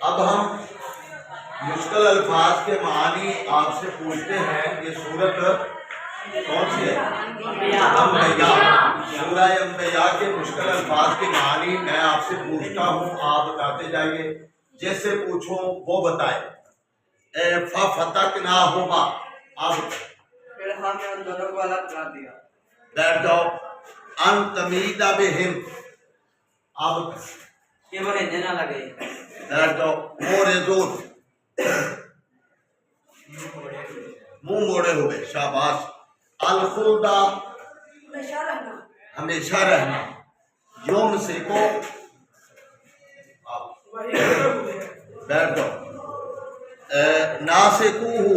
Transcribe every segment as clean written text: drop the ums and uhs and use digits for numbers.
अब हम मुश्किल अल्फाज के मानी आपसे पूछते हैं। ये सूरत कौन सी है? अंबिया। सूरह अंबिया के मुश्किल अल्फाज के मानी मैं आपसे पूछता हूँ, आप बताते जाइए। जैसे पूछो वो बताए। फतक ना होगा, आप फिर हमने उन दोनों को अलग कर दिया। बैठ जाओ। अन तमीदा बिहिम, आप ये बड़े देना लगे। बैठ जाओ। मोरेजून, मुंह मोड़े हुए, शाबाश। अलखुदा, हमेशा रहना। योम से को, बैठ जाओ। ना से कूहू,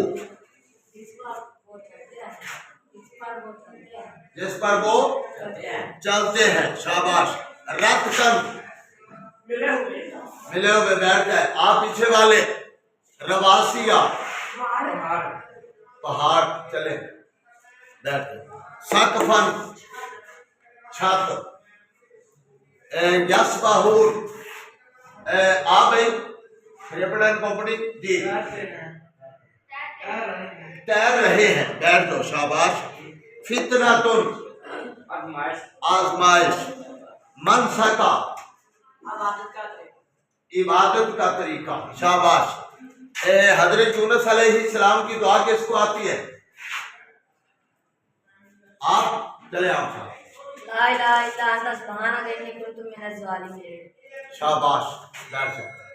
जिस पर वो चलते हैं, शाबाश। रत कन, मिले हुए, बैठ जाए। आप पीछे वाले। रवासिया, पहाड़, चले, बैठ जाए। सकफन, छत। यस्बाहूर, आ भाई कंपनी जी, तैर रहे हैं, बैठ जाओ, शाबाश। फितनातुन, आजमाइश। मनसका, इबादत का तरीका, शाबाश। हजरत यूनुस अलैहिस्सलाम की दुआ किसको आती है? आप चले, आप ला इलाहा इल्ला अंता सुब्हानका इन्नी कुन्तु मिनज़ ज़ालिमीन। शाबाश, बैठ जाओ।